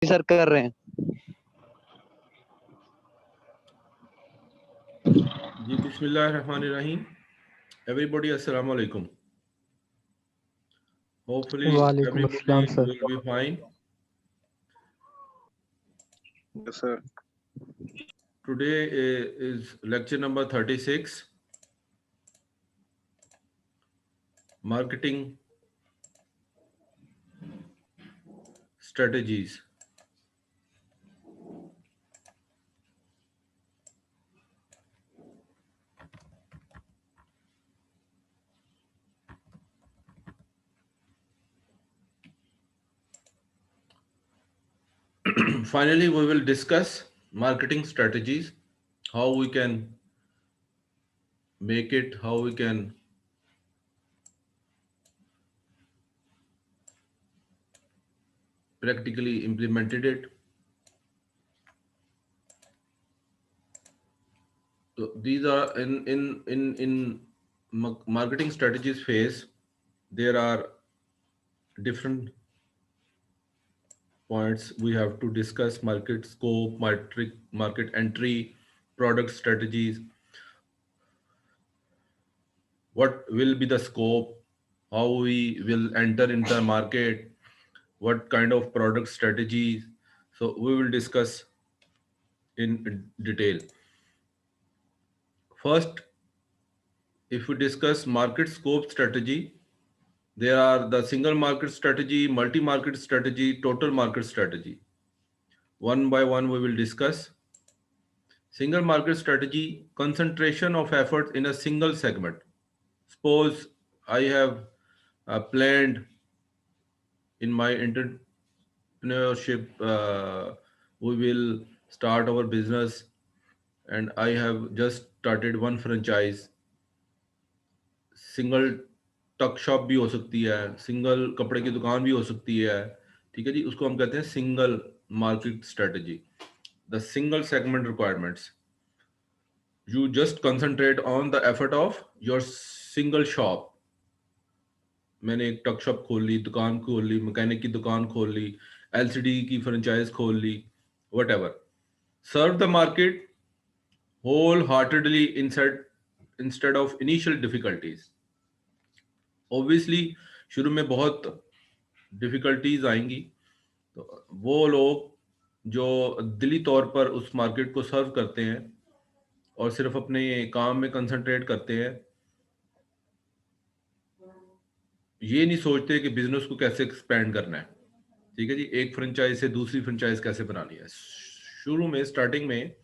Sir कर रहे हैं। जी बिस्मिल्लाहिर्रहमानिर्रहीम। Everybody, assalamu alaikum. Hopefully, वालेकुम अस्सलाम everybody sir. will be fine. Yes, sir. Today is lecture number 36, Marketing Strategies. Finally, we will discuss marketing strategies, how we can make it, how we can practically implemented it. So these are in marketing strategies phase. There are different points we have to discuss: market scope, market entry, product strategies. What will be the scope? How we will enter into the market? What kind of product strategies? So we will discuss in detail. First, if we discuss market scope strategy, there are the single market strategy, multi-market strategy, total market strategy. One by one we will discuss. Single market strategy, concentration of efforts in a single segment. Suppose I have planned in my entrepreneurship, we will start our business, and I have just started one franchise. Single टक shop भी हो सकती है, single कपड़े की दुकान भी हो सकती है, ठीक है जी। उसको हम कहते हैं single market strategy, the single segment requirements. You just concentrate on the effort of your single shop. मैंने एक टक शॉप खोल ली, दुकान खोल ली, मैकेनिक की दुकान खोल ली, एलसीडी की फ्रेंचाइज खोल ली, whatever. Serve the market wholeheartedly instead of initial difficulties. Obviously शुरू में बहुत डिफिकल्टीज आएंगी, तो वो लोग जो दिली तौर पर उस मार्केट को सर्व करते हैं और सिर्फ अपने काम में कंसंट्रेट करते हैं, ये नहीं सोचते कि बिजनेस को कैसे एक्सपेंड करना है, ठीक है जी। एक फ्रेंचाइज से दूसरी फ्रेंचाइज कैसे बनानी है। शुरू में स्टार्टिंग में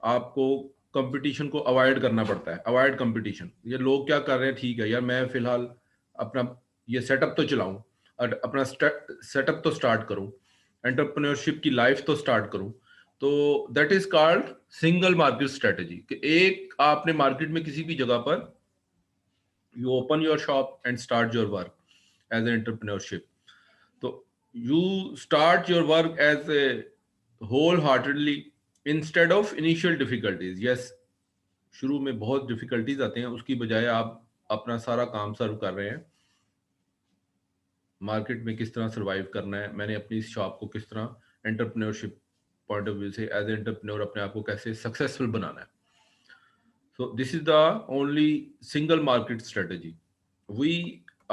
आपको कंपटीशन को अवॉइड करना पड़ता है, अवॉइड कंपटीशन। ये लोग क्या कर रहे हैं, ठीक है यार, मैं फिलहाल अपना ये सेटअप तो चलाऊं और अपना सेटअप तो स्टार्ट करूं, एंटरप्रेन्योरशिप की लाइफ तो स्टार्ट करूं। तो that is called single market strategy, कि एक आपने मार्केट में किसी भी जगह पर you open your shop and start your work as an entrepreneurship. So you start your work as a wholeheartedly instead of initial difficulties. Yes, शुरू में बहुत डिफिकल्टीज आते हैं, उसकी बजाय आप अपना सारा काम सर्व कर रहे हैं। मार्केट में किस तरह सर्वाइव करना है, मैंने अपनी शॉप को किस तरह एंटरप्रेन्योरशिप पॉइंट ऑफ व्यू से एज एंटरप्रेन्योर अपने आप को कैसे सक्सेसफुल बनाना है। So this is the only single market strategy. We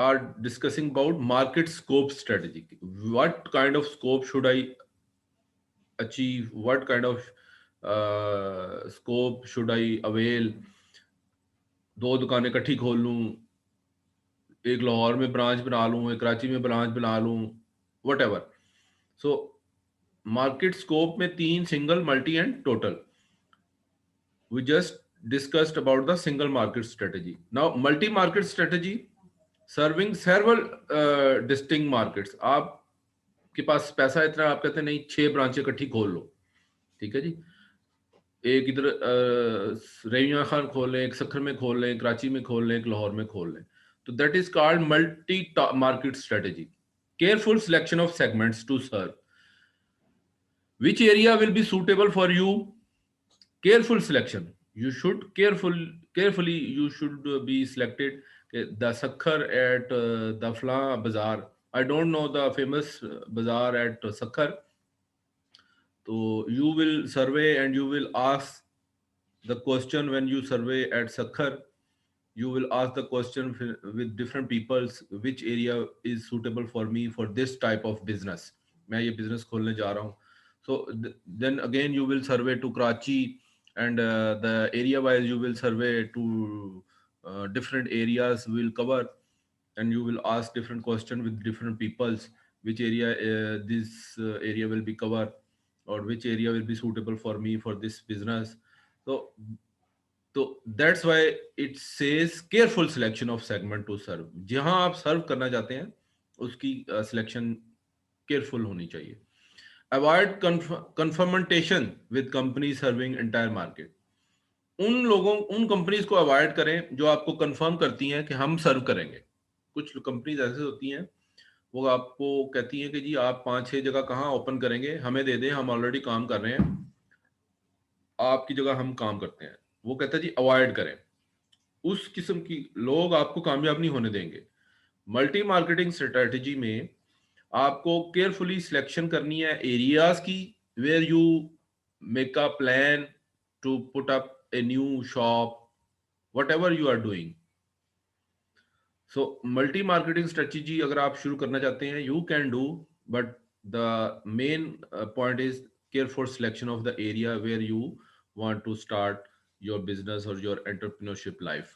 are discussing about market scope strategy. What kind of scope should I achieve? What kind of scope should I avail? दो दुकानें इकट्ठी खोल लूं, एक लाहौर में ब्रांच बना लूं, एक कराची में ब्रांच बना लूं, whatever. So मार्केट स्कोप में तीन, single, multi and total. We just discussed about the single market strategy. Now multi-market strategy, serving several distinct markets. आपके पास पैसा इतना, आप कहते हैं नहीं 6 ब्रांचें इकट्ठी खोल लो, ठीक है जी। एक इधर रैया खान खोल लें, एक सखर में खोल लें, कराची में खोल लें, एक लाहौर में खोल लें। तो that is called multi market strategy. Careful selection of segments to serve. Which area will be suitable for you? Careful selection. You should carefully you should be selected. The Sakhar at the Fla Bazaar. I don't know the famous bazaar at Sakhar, So you will survey and you will ask the question when you survey at Sakhar. You will ask the question with different peoples, which area is suitable for me for this type of business. मैं ये business खोलने जा रहा हूँ. So then again you will survey to Karachi, and the area wise you will survey to different areas will cover, and you will ask different question with different peoples, which area this area will be covered, or which area will be suitable for me for this business. So that's why it says careful selection of segment to serve. जहां आप सर्व करना चाहते हैं उसकी selection careful होनी चाहिए. Avoid confrontation with company serving entire market. उन companies को अवॉइड करें जो आपको कंफर्म करती हैं कि हम सर्व करेंगे. कुछ कंपनीज ऐसे होती हैं, वो आपको कहती हैं कि जी आप 5-6 जगह कहाँ ओपन करेंगे, हमें दे दें, हम ऑलरेडी काम कर रहे हैं, आपकी जगह हम काम करते हैं. वो कहता है जी अवॉइड करें. उस किस्म की लोग आपको कामयाब नहीं होने देंगे. मल्टी मार्केटिंग स्ट्रेटजी में आपको केयरफुली सिलेक्शन करनी है एरियाज की, where you make a plan to put up a new shop, whatever you are doing. So multi marketing strategy अगर आप शुरू करना चाहते हैं, you can do, but the main point is careful selection of the area where you want to start your business or your entrepreneurship life.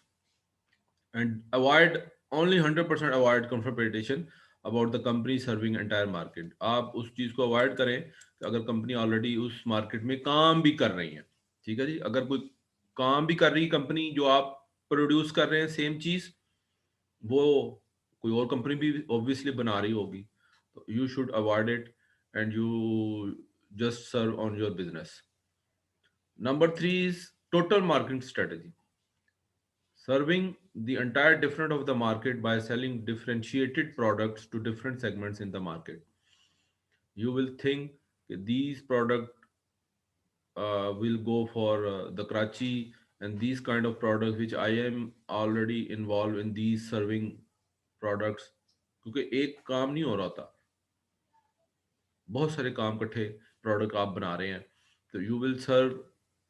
And avoid, only 100% avoid confrontation about the company serving entire market. आप उस चीज को avoid करें कि अगर company already उस market में काम भी कर रही है. ठीक है जी, अगर कोई काम भी कर रही कंपनी जो आप प्रोड्यूस कर रहे हैं सेम चीज, वो कोई और कंपनी भी ऑब्वियसली बना रही होगी, तो you should avoid it and you just serve on your business. Number 3 is total marketing strategy. Serving the entire different of the market by selling differentiated products to different segments in the market. You will think that these products will go for the Karachi, and these kind of products which I am already involved in these serving products. क्योंकि एक काम नहीं हो रहा था, बहुत सारे काम इकट्ठे प्रोडक्ट आप बना रहे हैं, तो you will serve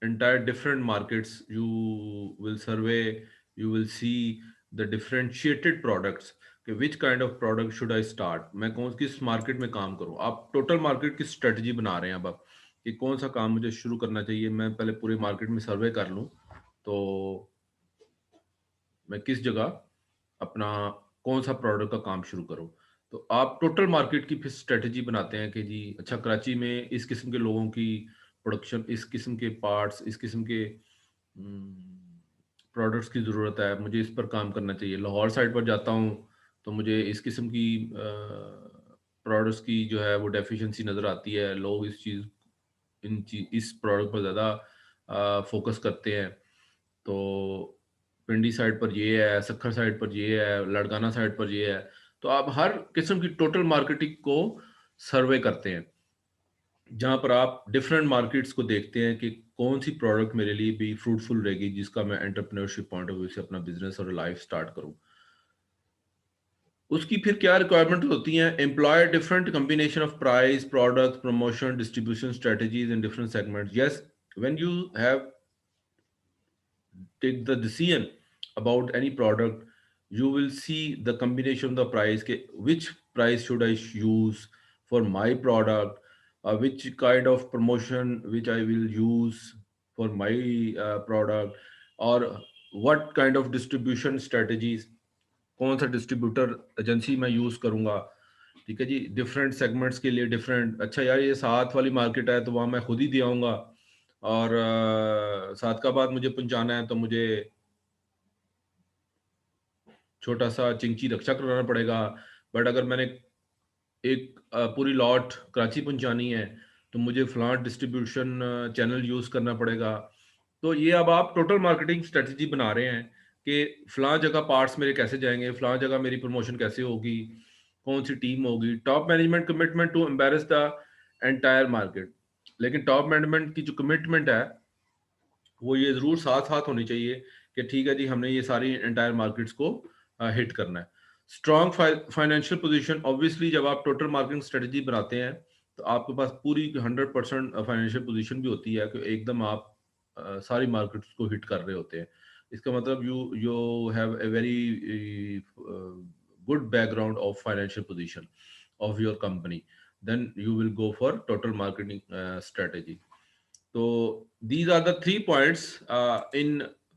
entire different markets. You will survey, you will see the differentiated products कि which kind of product should I start, मैं कौन किस मार्केट में काम करूं. आप टोटल मार्केट की स्ट्रेटजी बना रहे हैं अब आप कि कौन सा काम मुझे शुरू करना चाहिए. मैं पहले पूरे मार्केट में सर्वे कर लूं तो मैं किस जगह अपना कौन सा प्रोडक्ट का काम शुरू करूं. तो आप टोटल मार्केट की फिर स्ट्रेटजी बनाते हैं कि जी अच्छा कराची में इस किस्म के लोगों की प्रोडक्शन, इस किस्म के पार्ट्स, इस किस्म के प्रोडक्ट्स की ज़रूरत है, मुझे इस पर काम करना चाहिए. लाहौर साइड पर जाता हूँ तो मुझे इस किस्म की प्रोडक्ट्स की जो है वो डेफिशिएंसी नज़र आती है. लोग इस प्रोडक्ट पर ज़्यादा फोकस करते हैं. तो पिंडी साइड पर ये है, सखर साइड पर ये है, लड़काना साइड पर ये है. तो आप हर किस्म की टोटल मार्केटिंग को सर्वे करते हैं, जहां पर आप डिफरेंट मार्केट्स को देखते हैं कि कौन सी प्रोडक्ट मेरे लिए भी फ्रूटफुल रहेगी, जिसका मैं एंटरप्रेन्योरशिप पॉइंट ऑफ व्यू से अपना बिजनेस और लाइफ स्टार्ट करूं. उसकी फिर क्या रिक्वायरमेंट होती हैं. Employ different combination of price, product, promotion, distribution strategies in different segments. Yes, when you have take the decision about any product, you will see the combination of the price, which price should I use for my product, which kind of promotion which I will use for my product, or what kind of distribution strategies, कौन सा distributor agency मैं use करूंगा. ठीक है जी, different segments के लिए different. अच्छा यार ये साथ वाली मार्केट है तो वहां मैं खुद ही दे आऊंगा, और साथ का बाद मुझे पहुंचाना है तो मुझे छोटा सा चिंची रक्षा कराना पड़ेगा. बट अगर मैंने एक पूरी लॉट कराची पहुंचानी है तो मुझे फ्लांट डिस्ट्रीब्यूशन चैनल यूज करना पड़ेगा. तो ये अब आप टोटल मार्केटिंग स्ट्रेटजी बना रहे हैं कि फ्लां जगह पार्ट्स मेरे कैसे जाएंगे, फ्लां जगह मेरी प्रमोशन कैसे होगी, कौन सी टीम होगी. Top management commitment to embrace the entire market. लेकिन टॉप मैनेजमेंट की जो कमिटमेंट है वो ये जरूर साथ साथ होनी चाहिए कि ठीक है जी हमने ये सारी एंटायर मार्केट्स को हिट करना है. Strong financial position. ऑब्वियसली जब आप टोटल मार्केटिंग स्ट्रेटजी बनाते हैं तो आपके पास पूरी 100% फाइनेंशियल पोजीशन भी होती है कि एकदम आप सारी मार्केट्स को हिट कर रहे होते हैं। इसका मतलब you you have a very good background of financial position of your company, then you will go for total marketing strategy. So these are the 3 points in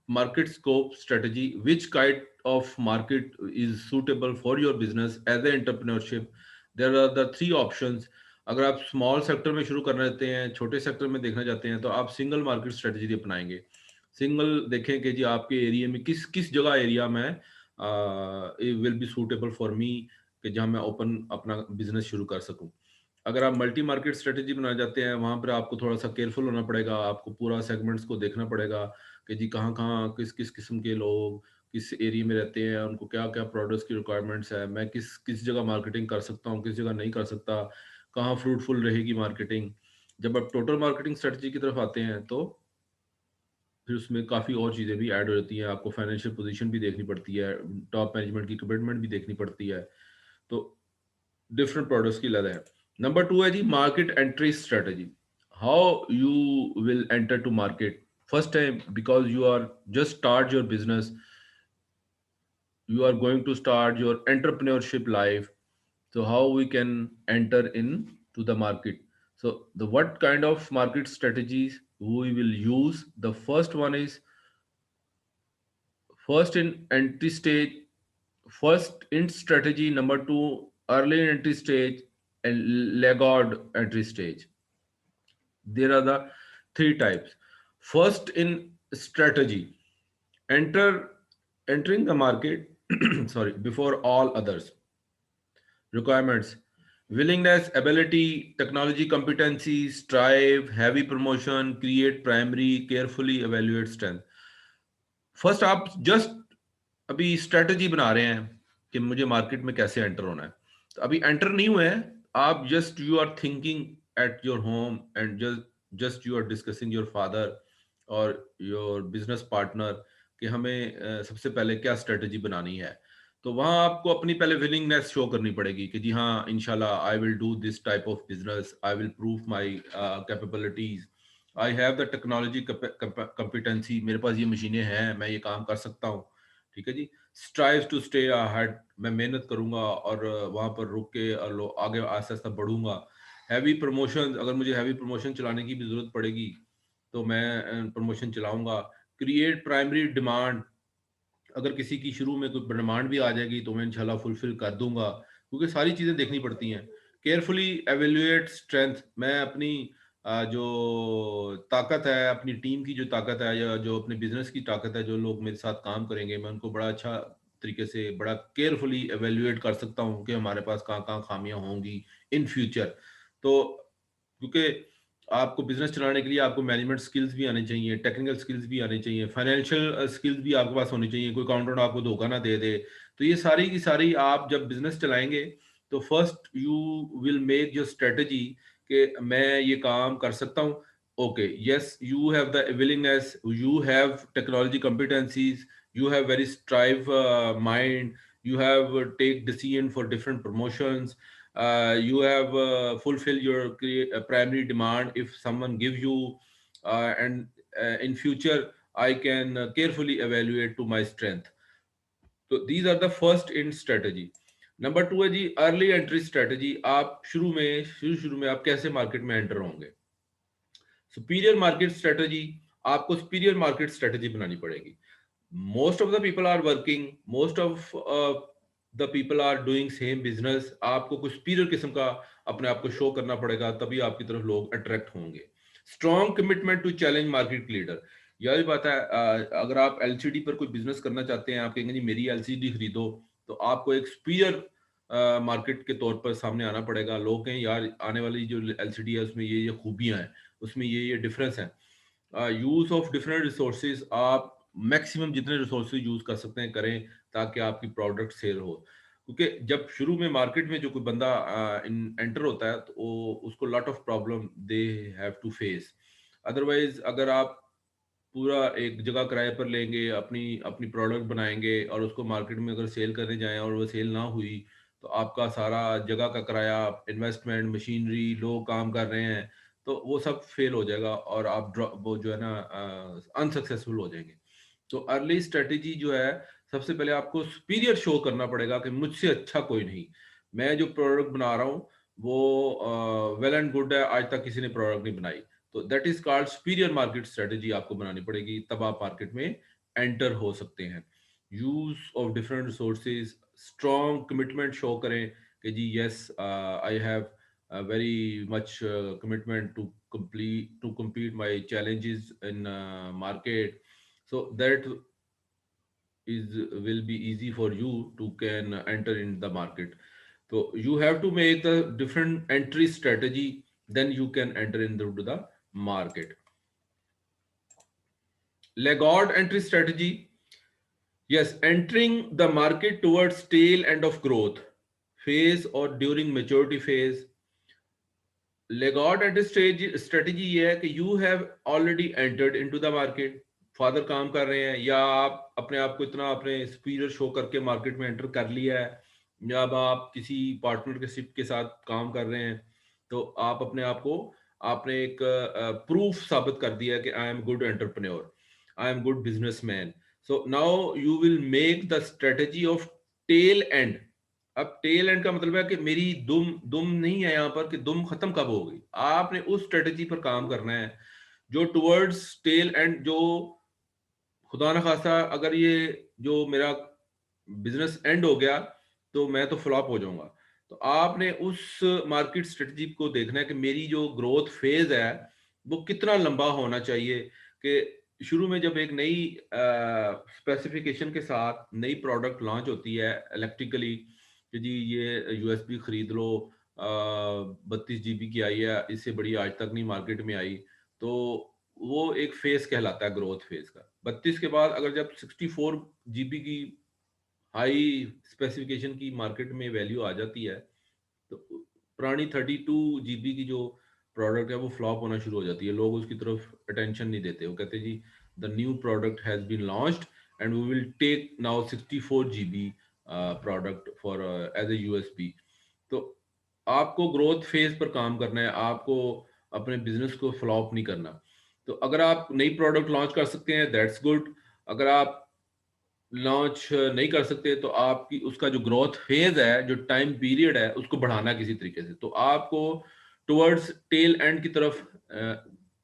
market scope strategy. Which kind of market is suitable for your business as an entrepreneurship? There are the 3 options. अगर आप small sector में शुरू करना चाहते हैं, छोटे sector में देखना चाहते हैं, तो आप सिंगल मार्केट स्ट्रेटजी अपनाएंगे। सिंगल देखें कि जी आपके एरिया में किस किस जगह एरिया में will be suitable for me, कि जहां मैं ओपन अपना बिजनेस शुरू कर सकूं। अगर आप मल्टी मार्केट स्ट्रेटेजी बनाना चाहते हैं, वहां पर आपको थोड़ा सा केयरफुल होना पड़ेगा, आपको पूरा सेगमेंट्स को देखना पड़ेगा कि जी कहाँ कहाँ किस किस किस्म के लोग किस एरिया में रहते हैं, उनको क्या क्या प्रोडक्ट्स की रिक्वायरमेंट्स है, मैं किस किस जगह मार्केटिंग कर सकता हूँ, किस जगह नहीं कर सकता, कहाँ फ्रूटफुल रहेगी मार्केटिंग। जब आप टोटल मार्केटिंग स्ट्रेटजी की तरफ आते हैं तो फिर उसमें काफ़ी और चीज़ें भी ऐड हो जाती हैं, आपको फाइनेंशियल पोजीशन भी देखनी पड़ती है, टॉप मैनेजमेंट की कमिटमेंट भी देखनी पड़ती है। तो डिफरेंट प्रोडक्ट्स की लद है। नंबर 2 है जी market entry strategy. How you will enter to market first time, because you are just start your business, you are going to start your entrepreneurship life. So how we can enter in to the market? So the what kind of market strategies we will use? The first one is first in entry stage, first in strategy. Number 2, early entry stage, and laggard entry stage. There are the 3 types. First in strategy, enter entering the market sorry, before all others. Requirements: willingness, ability, technology competency, strive, heavy promotion, create primary, carefully evaluate strength. First आप just अभी strategy बना रहे हैं कि मुझे market में कैसे enter होना है, तो अभी एंटर नहीं हुए हैं आप, just you are thinking at your home and just you are discussing your father और योर बिजनेस पार्टनर कि हमें सबसे पहले क्या स्ट्रेटजी बनानी है। तो वहां आपको अपनी पहले विलिंगनेस शो करनी पड़ेगी कि जी हाँ, इंशाल्लाह I will do this type of business, I will prove my capabilities, I have the technology competency, मेरे पास ये मशीनें हैं, मैं ये काम कर सकता हूँ। ठीक है जी। स्ट्राइव टू स्टे अहेड, मैं मेहनत करूंगा और वहां पर रुक के और आगे आस्ते आस्ते बढ़ूंगा। हैवी प्रमोशन, अगर मुझे हैवी प्रमोशन चलाने की भी जरूरत पड़ेगी तो मैं प्रमोशन चलाऊंगा। क्रिएट प्राइमरी डिमांड, अगर किसी की शुरू में कोई डिमांड भी आ जाएगी तो मैं इंशाल्लाह फुलफिल कर दूंगा, क्योंकि सारी चीजें देखनी पड़ती हैं। केयरफुली एवेल्युएट स्ट्रेंथ, मैं अपनी जो ताकत है, अपनी टीम की जो ताकत है या जो अपने बिजनेस की ताकत है, जो लोग मेरे साथ काम करेंगे, मैं उनको बड़ा अच्छा तरीके से बड़ा केयरफुली एवेल्युएट कर सकता हूँ कि हमारे पास कहाँ कहाँ खामियां होंगी इन फ्यूचर। तो क्योंकि आपको बिजनेस चलाने के लिए आपको मैनेजमेंट स्किल्स भी आने चाहिए, टेक्निकल स्किल्स भी आने चाहिए, फाइनेंशियल स्किल्स भी आपके पास होनी चाहिए, कोई अकाउंटेंट आपको धोखा ना दे दे। तो ये सारी की सारी आप जब बिजनेस चलाएंगे तो first you will make your strategy कि मैं ये काम कर सकता हूँ। Okay, yes, you have the willingness, you have technology competencies, you have very strive mind, you have take decision for different promotions, you have fulfill your primary demand if someone gives you, and in future I can carefully evaluate to my strength. तो these are the first in strategy. Number 2 है जी early entry strategy. आप शुरू में आप कैसे market में enter होंगे। Superior market strategy, आपको सुपीरियर मार्केट स्ट्रेटजी बनानी पड़ेगी। Most of the people are working, most of the people are doing same business, आपको कुछ सुपीरियर किस्म का अपने आप को शो करना पड़ेगा, तभी आपकी तरफ लोग अट्रैक्ट होंगे। Strong commitment to challenge market leader, यही बात है। अगर आप एलसीडी पर कोई बिजनेस करना चाहते हैं, आप कहेंगे जी मेरी एलसीडी खरीदो, तो आपको एक सुपीरियर मार्केट के तौर पर सामने आना पड़ेगा। लोग कहें यार आने वाली जो एलसीडी है उसमें ये खूबियां हैं, उसमें ये डिफरेंस है। यूज ऑफ डिफरेंट रिसोर्सेज, आप मैक्सिमम जितने रिसोर्सेज यूज कर सकते हैं करें ताकि आपकी प्रोडक्ट सेल हो। क्योंकि जब शुरू में मार्केट में जो कोई बंदा एंटर होता है तो उसको lot of problem they have to face. Otherwise अगर आप पूरा एक जगह किराए पर लेंगे, अपनी अपनी प्रोडक्ट बनाएंगे और उसको मार्केट में अगर सेल करने जाएं और वो सेल ना हुई, तो आपका सारा जगह का किराया, इन्वेस्टमेंट, मशीनरी, लोग काम कर रहे हैं, तो वो सब फेल हो जाएगा और आप वो जो है ना अनसक्सेसफुल हो जाएंगे। तो अर्ली स्ट्रेटेजी जो है, सबसे पहले आपको सुपीरियर शो करना पड़ेगा कि मुझसे अच्छा कोई नहीं, मैं जो प्रोडक्ट बना रहा हूँ वो वेल एंड गुड है, आज तक किसी ने प्रोडक्ट नहीं बनाई। तो that is called superior market strategy आपको बनानी पड़ेगी, तब आप मार्केट में एंटर हो सकते हैं। Use of different resources, strong commitment show करें कि जी yes I have very much commitment to complete to compete my challenges in market, so that is will be easy for you to can enter in the market. So you have to make the different entry strategy, then you can enter into the market. Laggard entry strategy. Yes, entering the market towards tail end of growth phase or during maturity phase. Laggard entry strategy ये है कि you have already entered into the market. Father काम कर रहे हैं, या आप अपने आप को इतना अपने सुपीरियर शो करके मार्केट में एंटर कर लिया है, या अब आप किसी पार्टनरशिप के साथ काम कर रहे हैं, तो आप अपने आप को आपने एक प्रूफ साबित कर दिया कि I am good entrepreneur, I am good businessman. So now you will make the strategy of tail end. अब टेल एंड का मतलब है कि मेरी दुम दुम नहीं है यहाँ पर कि दुम खत्म कब होगी, आपने उस स्ट्रेटेजी पर काम करना है जो टुवर्ड्स टेल एंड, जो खुदा ना खास्ता अगर ये जो मेरा बिजनेस एंड हो गया तो मैं तो फ्लॉप हो जाऊंगा। तो आपने उस मार्केट स्ट्रेटजी को देखना है कि मेरी जो ग्रोथ फेज है वो कितना लंबा होना चाहिए, कि शुरू में जब एक नई स्पेसिफिकेशन के साथ नई प्रोडक्ट लॉन्च होती है इलेक्ट्रिकली, कि जी ये यूएसबी खरीद लो, 32 GB की आई है, इससे बड़ी आज तक नहीं मार्केट में आई, तो वो एक फेज कहलाता है ग्रोथ फेज का। 32 के बाद अगर जब 64 GB की हाई स्पेसिफिकेशन की मार्केट में वैल्यू आ जाती है, तो पुरानी 32 GB की जो प्रोडक्ट है वो फ्लॉप होना शुरू हो जाती है, लोग उसकी तरफ अटेंशन नहीं देते, वो कहते हैं जी the new product has been launched and we will take now 64 GB product for as a USP. तो आपको ग्रोथ फेज पर काम करना है, आपको अपने बिजनेस को फ्लॉप नहीं करना। तो अगर आप नई प्रोडक्ट लॉन्च कर सकते हैं दैट्स गुड, अगर आप लॉन्च नहीं कर सकते तो आपकी उसका जो ग्रोथ फेज है, जो टाइम पीरियड है, उसको बढ़ाना किसी तरीके से। तो आपको टुवर्ड्स टेल एंड की तरफ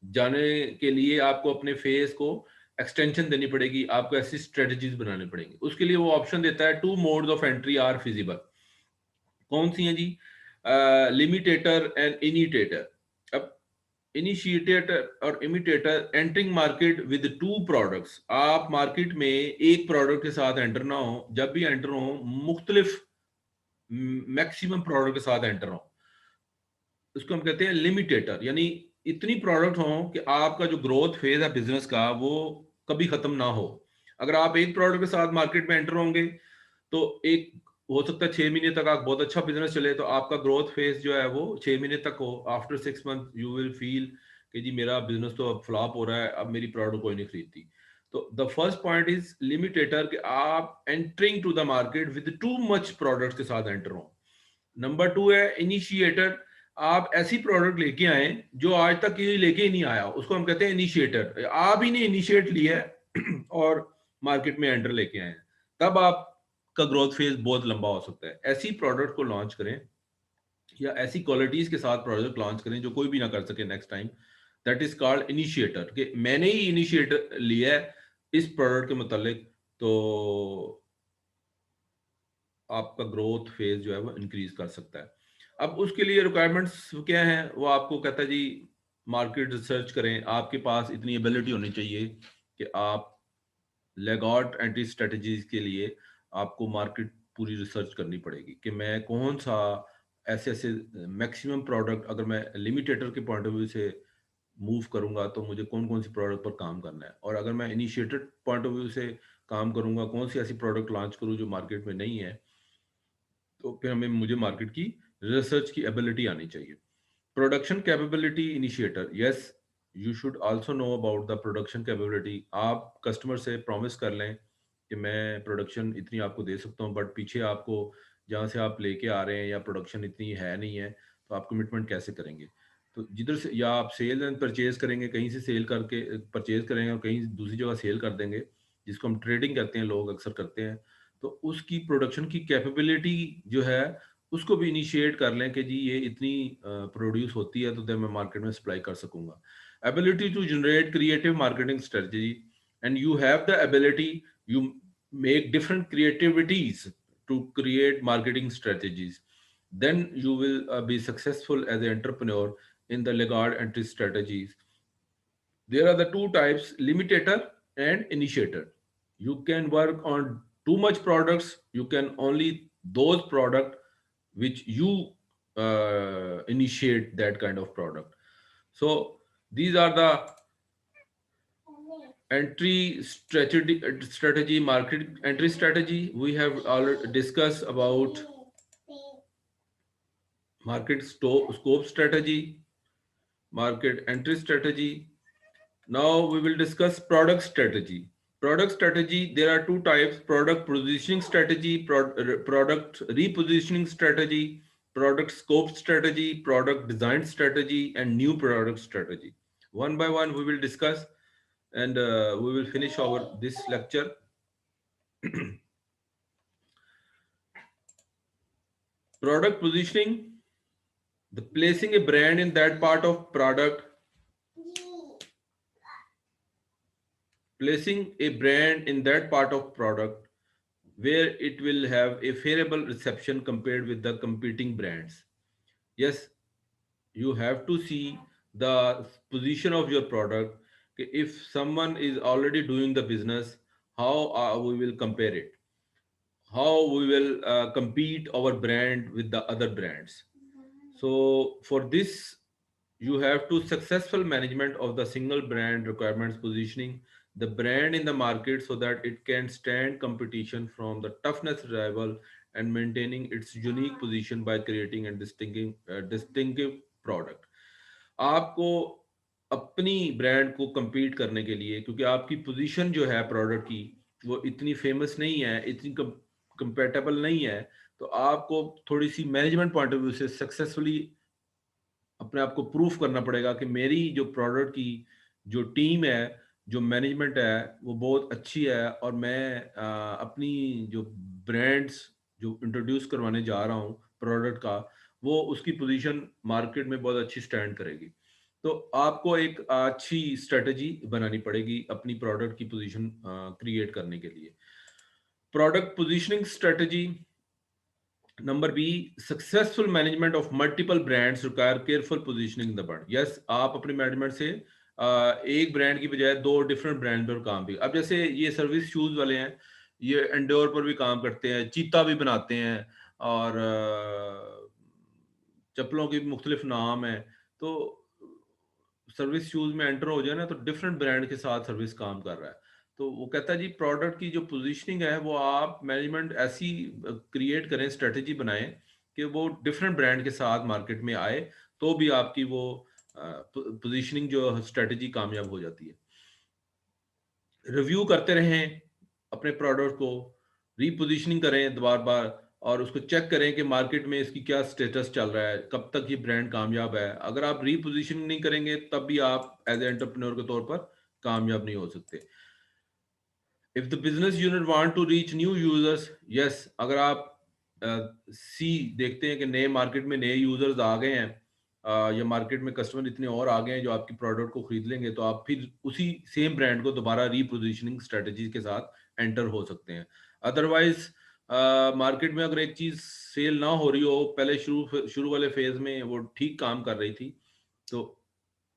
जाने के लिए आपको अपने फेज को एक्सटेंशन देनी पड़ेगी, आपको ऐसी स्ट्रेटजीज बनानी पड़ेंगी। उसके लिए वो ऑप्शन देता है 2 modes of entry are feasible. कौन सी हैं जी? लिमिटेटर एंड इनिटेटर। अब इनिशिएटर और imitator entering market with 2 products. आप मार्केट में एक प्रोडक्ट के साथ एंटर ना हो, जब भी एंटर हो मुख्तलिफ मैक्सिमम प्रोडक्ट के साथ एंटर हो, उसको हम कहते हैं लिमिटेटर। यानी इतनी प्रोडक्ट हो कि आपका जो ग्रोथ फेज है बिजनेस का वो कभी खत्म ना हो। अगर आप एक प्रोडक्ट के साथ मार्केट में एंटर होंगे तो एक हो सकता है 6 महीने तक आप बहुत अच्छा बिजनेस चले, तो आपका ग्रोथ फेज जो है वो 6 महीने तक हो। After 6 month you will feel कि जी मेरा बिजनेस तो अब फ्लॉप हो रहा है, अब मेरी प्रोडक्ट कोई नहीं खरीदती। तो the first point is limitator, कि आप entering to the market with too much products के साथ एंटर हो। नंबर 2 है इनिशिएटर, आप ऐसी प्रोडक्ट लेके आए जो आज तक ये लेके ही नहीं आया, उसको हम कहते हैं इनिशिएटर। आप ही ने इनिशिएट लिया है और मार्केट में एंटर लेके आए हैं, तब आपका ग्रोथ फेज बहुत लंबा हो सकता है। ऐसी प्रोडक्ट को लॉन्च करें या ऐसी क्वालिटीज के साथ प्रोडक्ट लॉन्च करें जो कोई भी ना कर सके next time. That is called initiator, कि मैंने ही इनिशिएटर लिया है इस प्रोडक्ट के मुतालिक, तो आपका ग्रोथ फेज जो है वो इंक्रीज कर सकता है। अब उसके लिए रिक्वायरमेंट्स क्या हैं, वो आपको कहता है जी मार्केट रिसर्च करें, आपके पास इतनी एबिलिटी होनी चाहिए कि आप लेगॉट एंट्री स्ट्रेटजीज के लिए आपको मार्केट पूरी रिसर्च करनी पड़ेगी कि मैं कौन सा ऐसे ऐसे मैक्सिमम प्रोडक्ट, अगर मैं लिमिटेटर के पॉइंट ऑफ व्यू से मूव करूंगा तो मुझे कौन कौन सी प्रोडक्ट पर काम करना है, और अगर मैं इनिशिएटेड पॉइंट ऑफ व्यू से काम करूंगा कौन सी ऐसी प्रोडक्ट लॉन्च करूं जो मार्केट में नहीं है। तो फिर मुझे मार्केट की रिसर्च की एबिलिटी आनी चाहिए। Production capability initiator, yes you should also know about the production capability. आप कस्टमर से प्रॉमिस कर लें कि मैं प्रोडक्शन इतनी आपको दे सकता हूँ, बट पीछे आपको जहाँ से आप लेके आ रहे हैं, या प्रोडक्शन इतनी है नहीं है, तो आप कमिटमेंट कैसे करेंगे? तो जिधर से या आप सेल एंड परचेज करेंगे, कहीं से सेल करके परचेज करेंगे और कहीं दूसरी जगह सेल कर देंगे, जिसको हम ट्रेडिंग कहते हैं, लोग अक्सर करते हैं। तो उसकी प्रोडक्शन की कैपेबिलिटी जो है, उसको भी इनिशिएट कर लें कि जी ये इतनी प्रोड्यूस होती है, तो देन मैं मार्केट में सप्लाई कर सकूंगा। Ability to generate creative marketing strategy, and you have the ability, you make different creativities to create marketing strategies, then you will be successful as an entrepreneur in the Lagarde entry strategies. There are the two types: limitator and initiator. You can work on too much products, you can only those product which you initiate that kind of product. So these are the strategy, market entry strategy. We have already discussed about market scope strategy, market entry strategy. Now we will discuss product strategy. Product strategy, there are two types: product positioning strategy, product repositioning strategy, product scope strategy, product design strategy, and new product strategy. One by one, we will discuss, and we will finish our this lecture. Product positioning, the placing a brand in that part of product, placing a brand in that part of product where it will have a favorable reception compared with the competing brands. Yes, you have to see the position of your product. If someone is already doing the business, how we will compare it, how we will compete our brand with the other brands. So for this, you have to successful management of the single brand requirements, positioning the brand in the market so that it can stand competition from the toughness rival, and maintaining its unique position by creating a distinctive product. आपको अपनी brand को compete करने के लिए, क्योंकि आपकी position जो है प्रोडक्ट की, वो इतनी फेमस नहीं है, इतनी कंपेटेबल नहीं है, तो आपको थोड़ी सी मैनेजमेंट पॉइंट ऑफ व्यू से सक्सेसफुली अपने आप को प्रूफ करना पड़ेगा कि मेरी जो प्रोडक्ट की जो टीम है, जो मैनेजमेंट है, वो बहुत अच्छी है, और मैं अपनी जो ब्रांड्स जो इंट्रोड्यूस करवाने जा रहा हूँ प्रोडक्ट का, वो उसकी पोजीशन मार्केट में बहुत अच्छी स्टैंड करेगी। तो आपको एक अच्छी स्ट्रेटजी बनानी पड़ेगी अपनी प्रोडक्ट की पोजीशन क्रिएट करने के लिए। Product positioning strategy number B, successful management of multiple brands require careful positioning in the brand. Yes, आप अपने मैनेजमेंट से एक ब्रांड की बजाय दो डिफरेंट ब्रांड पर काम भी, अब जैसे ये सर्विस शूज वाले हैं, ये एंडोर पर भी काम करते हैं, चीता भी बनाते हैं, और चप्पलों के मुख्तलिफ नाम है। तो सर्विस शूज में एंटर हो जाए ना, तो डिफरेंट ब्रांड के साथ सर्विस काम कर रहा है। तो वो कहता है जी, प्रोडक्ट की जो पोजीशनिंग है, वो आप मैनेजमेंट ऐसी क्रिएट करें, स्ट्रेटजी बनाएं कि वो डिफरेंट ब्रांड के साथ मार्केट में आए, तो भी आपकी वो पोजीशनिंग जो स्ट्रेटजी कामयाब हो जाती है। रिव्यू करते रहें अपने प्रोडक्ट को, रीपोजिशनिंग करें बार बार, और उसको चेक करें कि मार्केट में इसकी क्या स्टेटस चल रहा है, कब तक ये ब्रांड कामयाब है। अगर आप रीपोजिशनिंग नहीं करेंगे, तब भी आप एज ए एंटरप्रेन्योर के तौर पर कामयाब नहीं हो सकते। If the business unit want to reach new users, yes, अगर आप सी देखते हैं कि नए मार्केट में नए यूजर्स आ गए हैं, या मार्केट में कस्टमर इतने और आ गए हैं जो आपकी प्रोडक्ट को खरीद लेंगे, तो आप फिर उसी सेम ब्रांड को दोबारा रीपोजिशनिंग स्ट्रेटजी के साथ एंटर हो सकते हैं। अदरवाइज मार्केट में अगर एक चीज सेल ना हो रही हो, पहले शुरू शुरू वाले फेज में वो ठीक काम कर रही थी, तो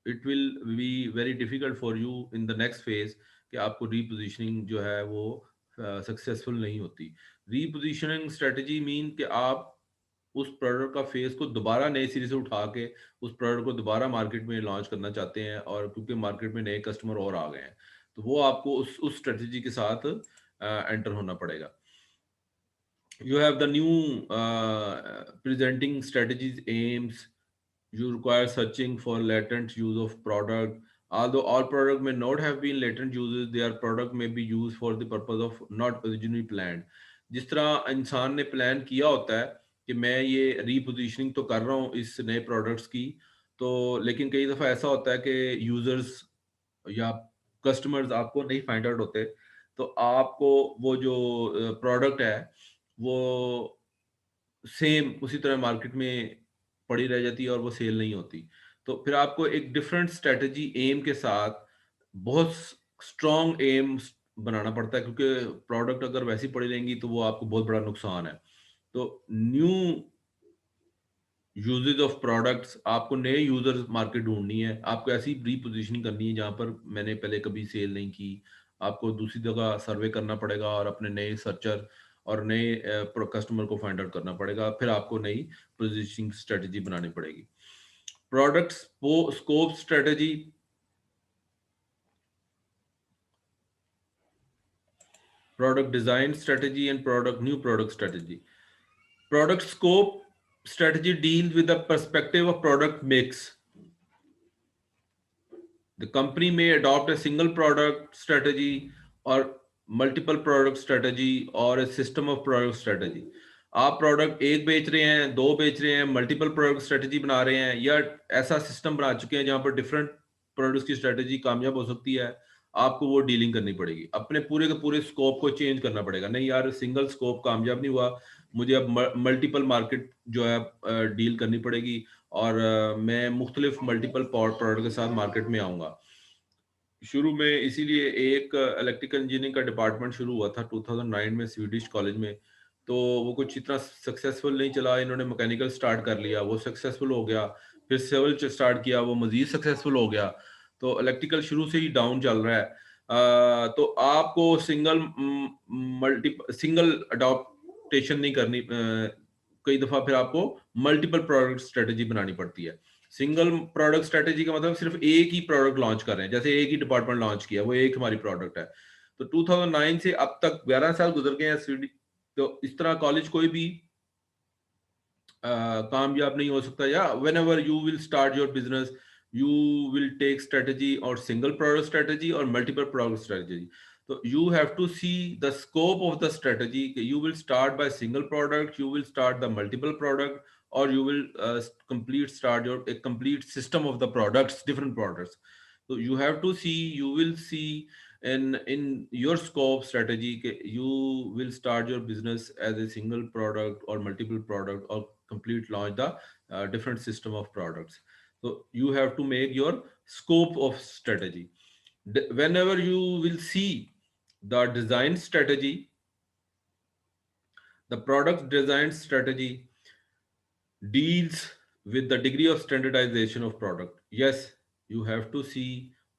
it will be very difficult for you in the next phase कि आपको रीपोजिशनिंग जो है वो सक्सेसफुल नहीं होती। रीपोजिशनिंग स्ट्रेटजी मीन कि आप उस प्रोडक्ट का फेस को दोबारा नए सिरे से उठा के उस प्रोडक्ट को दोबारा मार्केट में लॉन्च करना चाहते हैं, और क्योंकि मार्केट में नए कस्टमर और आ गए हैं, तो वो आपको उस स्ट्रेटजी के साथ एंटर होना पड़ेगा। You have the new presenting strategies aims. You require searching for latent use of product. Although all product may not have been latent uses, their product may be used for the purpose of not originally planned. जिस तरह इंसान ने plan किया होता है कि मैं ये रीपोजीशनिंग तो कर रहा हूँ इस नए प्रोडक्ट्स की, तो लेकिन कई दफ़ा ऐसा होता है कि यूज़र्स या कस्टमर्स आपको नहीं फाइंड आउट होते, तो आपको वो जो प्रोडक्ट है, वो सेम उसी तरह मार्केट में पड़ी रह जाती है और वो सेल नहीं होती। तो फिर आपको एक डिफरेंट स्ट्रैटेजी एम के साथ बहुत स्ट्रॉन्ग एम्स बनाना पड़ता है, क्योंकि प्रोडक्ट अगर वैसी पड़ी रहेंगी तो वो आपको बहुत बड़ा नुकसान है। तो न्यू यूजेज ऑफ प्रोडक्ट्स, आपको नए यूजर्स मार्केट ढूंढनी है, आपको ऐसी रीपोजीशनिंग करनी है जहां पर मैंने पहले कभी सेल नहीं की। आपको दूसरी जगह सर्वे करना पड़ेगा और अपने नए सर्चर और नए कस्टमर को फाइंड आउट करना पड़ेगा, फिर आपको नई पोजीशनिंग स्ट्रेटजी बनानी पड़ेगी। Product scope strategy, product design strategy, and product new product strategy. Product scope strategy deals with the perspective of product mix. The company may adopt a single product strategy or multiple product strategy or a system of product strategy. आप product एक बेच रहे हैं, दो बेच रहे हैं, multiple product strategy बना रहे हैं, या ऐसा सिस्टम बना चुके हैं जहां पर डिफरेंट प्रोडक्ट्स की स्ट्रेटजी कामयाब हो सकती है, आपको वो डीलिंग करनी पड़ेगी। अपने पूरे के पूरे स्कोप को चेंज करना पड़ेगा। नहीं यार, सिंगल स्कोप कामयाब नहीं हुआ, मुझे अब मल्टीपल मार्केट जो है डील करनी पड़ेगी, और मैं मुख्तलिफ मल्टीपल प्रोडक्ट के साथ मार्केट में आऊंगा। शुरू में इसीलिए एक इलेक्ट्रिकल इंजीनियरिंग का डिपार्टमेंट शुरू हुआ था 2009 में स्वीडिश कॉलेज में। तो वो कुछ इतना सक्सेसफुल नहीं चला, इन्होंने मैकेनिकल स्टार्ट कर लिया, वो सक्सेसफुल हो गया। फिर सिविल स्टार्ट किया, वो मजीद सक्सेसफुल हो गया। तो इलेक्ट्रिकल शुरू से ही डाउन चल रहा है। तो आपको सिंगल अडॉप्टेशन नहीं करनी, कई दफा फिर आपको मल्टीपल प्रोडक्ट स्ट्रेटेजी बनानी पड़ती है। सिंगल प्रोडक्ट स्ट्रेटेजी का मतलब सिर्फ एक ही प्रोडक्ट लॉन्च कर रहे हैं, जैसे एक ही डिपार्टमेंट लॉन्च किया, वो एक हमारी प्रोडक्ट है। तो 2009 से अब तक 11 साल गुजर गए हैं। तो इस तरह कॉलेज कोई भी कामयाब नहीं हो सकता। या whenever you will start your business, you will take strategy और सिंगल प्रोडक्ट स्ट्रेटेजी और मल्टीपल प्रोडक्ट स्ट्रेटेजी। तो you have to see the scope of the strategy. You will start by single product, you will start the multiple product, or you will complete start your a complete system of the products, different products. So you have to see, you will see in your scope strategy, you will start your business as a single product or multiple product or complete launch the different system of products. So you have to make your scope of strategy. Whenever you will see the design strategy, the product design strategy deals with the degree of standardization of product. Yes, you have to see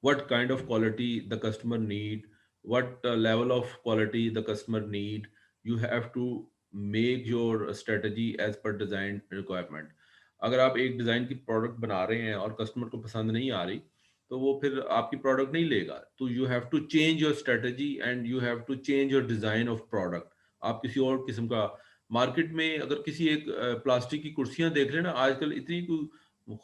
what kind of quality the customer need, what level of quality the customer need. You have to make your strategy as per design requirement. अगर आप एक design की product बना रहे हैं और customer को पसंद नहीं आ रही, तो वो फिर आपकी प्रोडक्ट नहीं लेगा। तो you have to change your strategy and you have to change your design of product. आप किसी और किस्म का मार्केट में अगर किसी एक प्लास्टिक की कुर्सियां देख रहे हैं ना, आजकल इतनी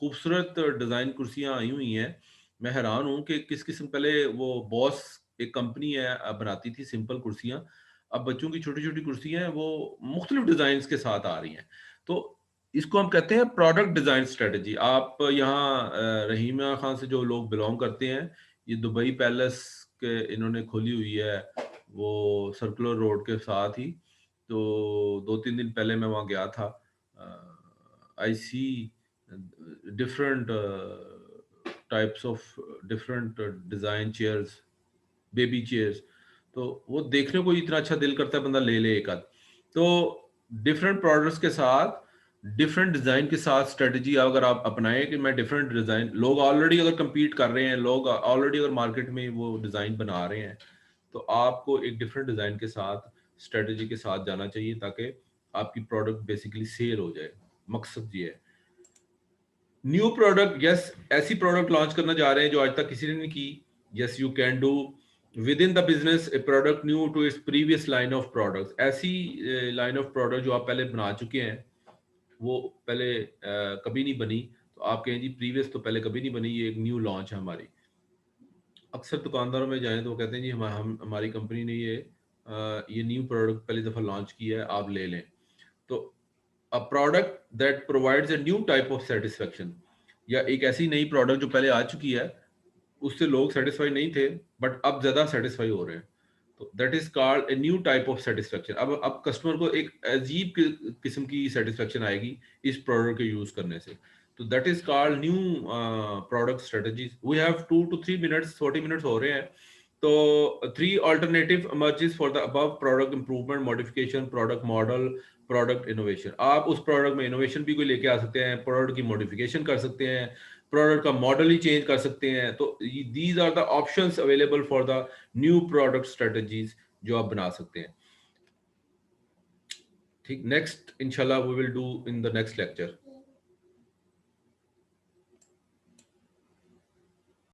खूबसूरत डिजाइन कुर्सियां आई हुई हैं, मैं हैरान हूं कि किस किस्म। पहले वो बॉस एक कंपनी है बनाती थी सिंपल कुर्सियां, अब बच्चों की छोटी छोटी कुर्सियां हैं वो मुख्तलिफ डिजाइन के साथ आ रही हैं। तो इसको हम कहते हैं प्रोडक्ट डिजाइन स्ट्रेटजी। आप यहाँ रहीमा खान से जो लोग बिलोंग करते हैं, ये दुबई पैलेस के इन्होंने खोली हुई है, वो सर्कुलर रोड के साथ ही। तो 2-3 दिन पहले मैं वहाँ गया था। I see different types of different design chairs, baby chairs. तो वो देखने को इतना अच्छा दिल करता है बंदा ले ले एक आध। तो डिफरेंट प्रोडक्ट्स के साथ डिफरेंट डिज़ाइन के साथ स्ट्रेटजी अगर आप अपनाएं कि मैं डिफरेंट डिज़ाइन, लोग ऑलरेडी अगर compete कर रहे हैं, लोग ऑलरेडी अगर मार्केट में वो डिज़ाइन बना रहे हैं, तो आपको एक डिफरेंट डिज़ाइन के साथ स्ट्रेटजी के साथ जाना चाहिए ताकि आपकी प्रोडक्ट बेसिकली सेल हो जाए। मकसद ये है। न्यू प्रोडक्ट, यस, ऐसी प्रोडक्ट लॉन्च करना जा रहे हैं जो आज तक किसी ने नहीं की। Yes, you can do within the business a product new to its previous line of products. ऐसी लाइन ऑफ प्रोडक्ट जो आप पहले बना चुके हैं, वो पहले कभी नहीं बनी, तो आप कहें जी प्रीवियस तो पहले कभी नहीं बनी, ये एक न्यू लॉन्च है हमारी। अक्सर दुकानदारों में जाएं तो वो कहते हैं जी हमारी कंपनी ने ये ये न्यू प्रोडक्ट पहली दफ़ा लॉन्च किया है, आप ले लें। तो a product that provides a new type of satisfaction, या एक ऐसी नई प्रोडक्ट जो पहले आ चुकी है, उससे लोग सेटिस्फाई नहीं थे बट अब ज़्यादा सेटिस्फाई हो रहे हैं, तो that is called a new type of satisfaction. अब कस्टमर को एक अजीब किस्म की सेटिस्फेक्शन आएगी इस प्रोडक्ट के यूज करने से, तो that is called new product strategies. We have 2 to 3 minutes, 40 minutes हो रहे हैं। तो 3 alternative emerges for the above: product improvement, modification, product model, product innovation. आप उस प्रोडक्ट में इनोवेशन भी कोई लेके आ सकते हैं, प्रोडक्ट की मॉडिफिकेशन कर सकते हैं, प्रोडक्ट का मॉडल ही चेंज कर सकते हैं। तो these are the options available for the new product strategies जो आप बना सकते हैं। ठीक, नेक्स्ट इंशाल्लाह we will do in the next lecture.